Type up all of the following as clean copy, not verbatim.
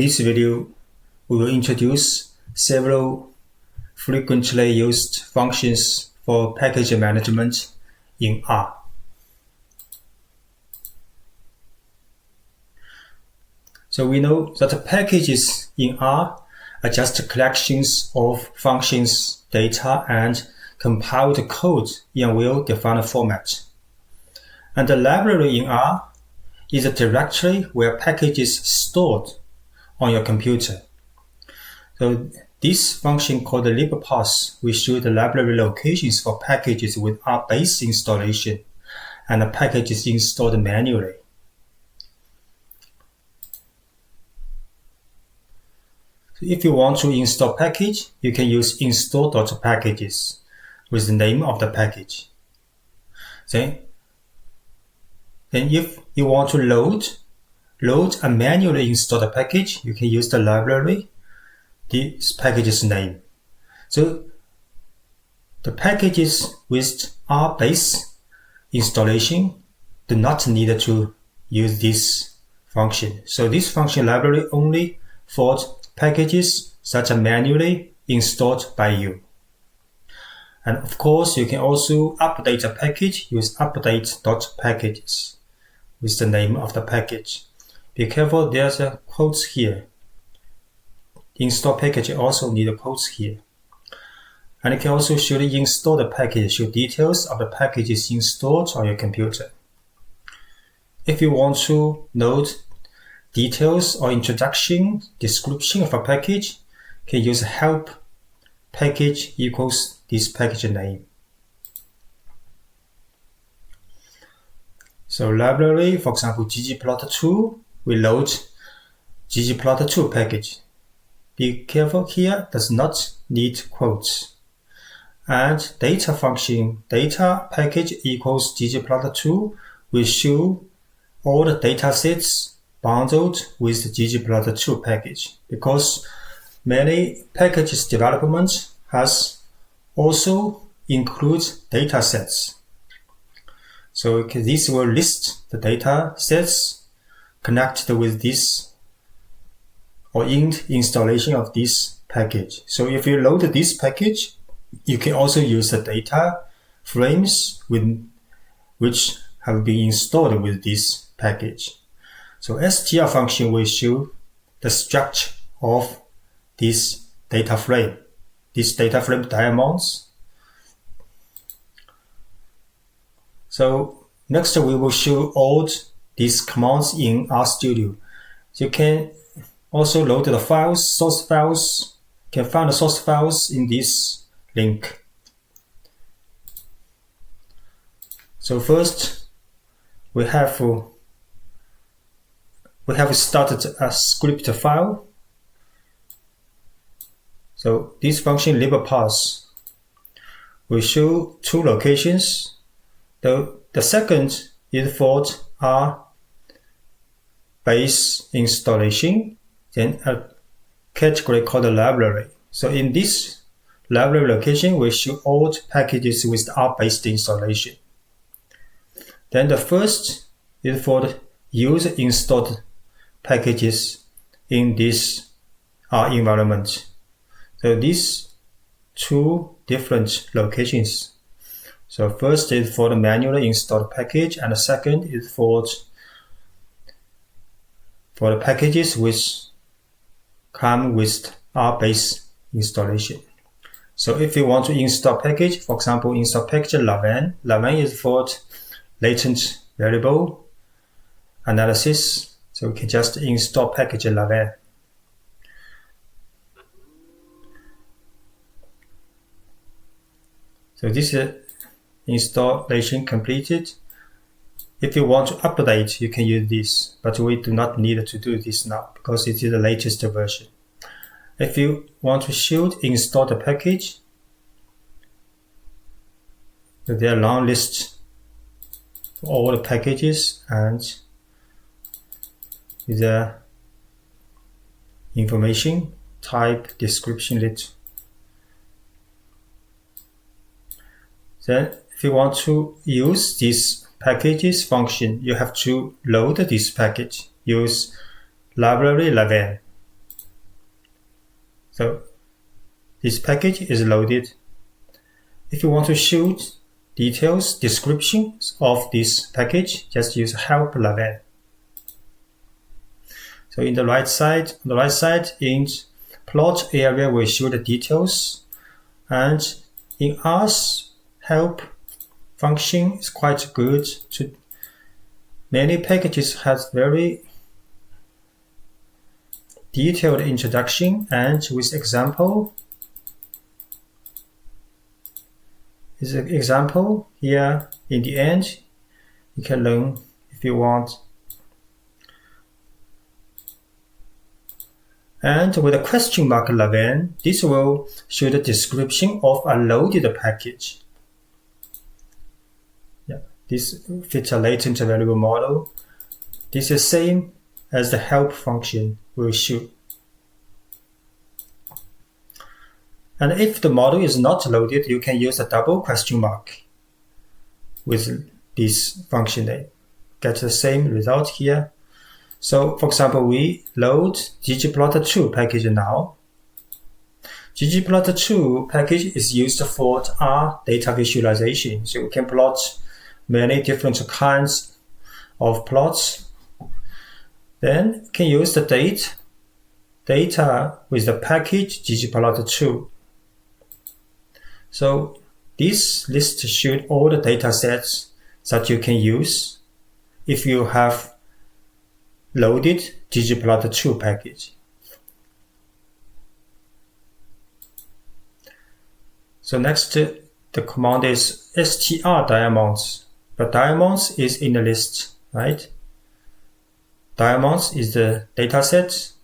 In this video, we will introduce several frequently used functions for package management in R. So we know that packages in R are just collections of functions, data, and compiled code in a well-defined format. And the library in R is a directory where packages stored on your computer. So this function called the libPaths will show the library locations for packages with R-based installation and the packages installed manually. So if you want to install package, you can use install.packages with the name of the package. Then if you want to load and manually install the package, you can use the library, this package's name. So the packages with R-based installation do not need to use this function. So this function library only for packages that are manually installed by you. And of course, you can also update a package, use Update.packages with the name of the package. Be careful, there's a quotes here. Install package also need a quotes here. And you can also show the installed package, show details of the packages installed on your computer. If you want to note details or introduction, description of a package, you can use help package equals this package name. So library, for example, ggplot2, we load ggplot2 package. Be careful here, does not need quotes. And data function, data package equals ggplot2 will show all the datasets bundled with the ggplot2 package, because many packages development has also include datasets. So this will list the data sets connected with this or in installation of this package. So if you load this package, you can also use the data frames which have been installed with this package. So str function will show the structure of this data frame diamonds. So next we will show all these commands in RStudio. So you can also load the files, source files. You can find the source files in this link. So first we have started a script file. So this function libPaths will show two locations. The second is for R-based installation, then a category called the library. So in this library location, we show all packages with R-based installation. Then the first is for the user installed packages in this R environment. So these two different locations. So first is for the manually installed package, and the second is for the packages which come with R-based installation. So if you want to install package, for example, install package laven. Laven is for latent variable analysis. So we can just install package laven. So this is installation completed. If you want to update, you can use this, but we do not need to do this now because it is the latest version. If you want to show install the package, there are long lists for all the packages and the information, type, description list. Then if you want to use this packages function, you have to load this package. Use library laven. So this package is loaded. If you want to shoot details, descriptions of this package, just use help line. So in the right side, in plot area, we show the details, and in us help function is quite good. Many packages has very detailed introduction, and with example. This example here in the end, you can learn if you want. And with a question mark line, this will show the description of a loaded package. Yeah, this fits a latent variable model. This is same as the help function will show. And if the model is not loaded, you can use a double question mark with this function name. Get the same result here. So for example, we load ggplot2 package now. ggplot2 package is used for R data visualization. So we can plot many different kinds of plots. Then we can use the data with the package ggplot2. So this list shows all the data sets that you can use if you have loaded ggplot2 package. So next, the command is str_diamonds. But diamonds is in the list, right? Diamonds is the dataset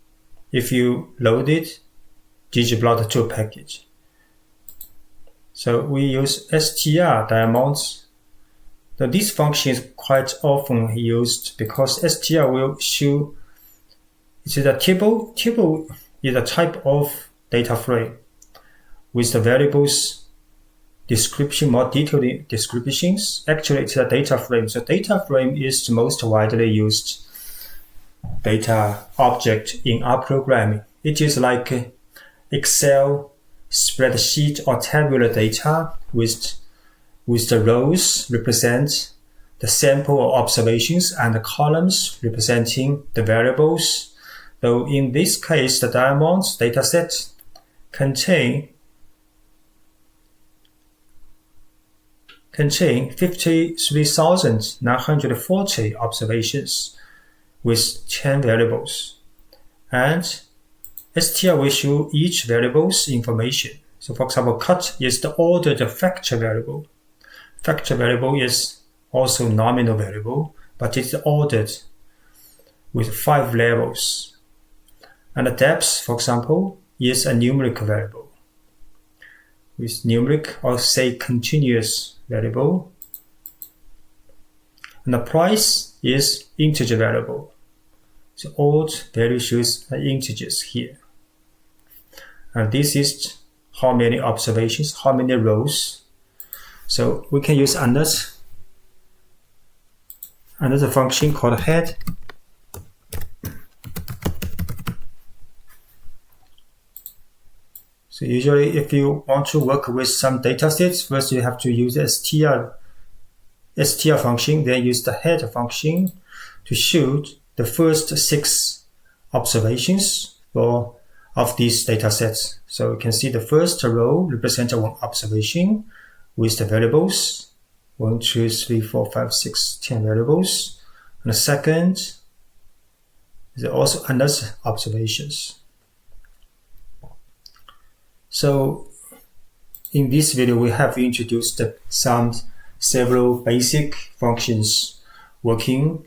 if you loaded ggplot2 package. So we use str_diamonds. Now this function is quite often used because str will show it's a table. Table is a type of data frame with the variables description, more detailed descriptions. Actually, it's a data frame. So data frame is the most widely used data object in rprogramming. It is like Excel spreadsheet or tabular data with the rows represent the sample or observations and the columns representing the variables. So in this case, the diamonds dataset contain 53,940 observations with 10 variables. And str will show each variable's information. So for example, cut is the ordered factor variable. Factor variable is also nominal variable, but it's ordered with 5 levels. And the depth, for example, is a numeric variable with numeric or say continuous variable. And the price is integer variable. So all value shows are integers here. And this is how many observations, how many rows. So we can use another function called head. So usually if you want to work with some datasets, first you have to use the str function, then use the head function to shoot the first 6 observations of these datasets. So you can see the first row represents one observation with the variables 1, 2, 3, 4, 5, 6, 10 variables. And the second is also another observations. So in this video, we have introduced several basic functions working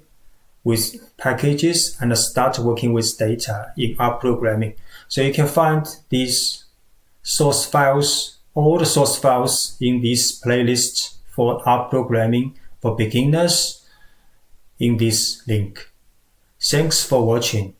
with packages and start working with data in rprogramming. So you can find these source files, all the source files in this playlist for rprogramming for beginners in this link. Thanks for watching.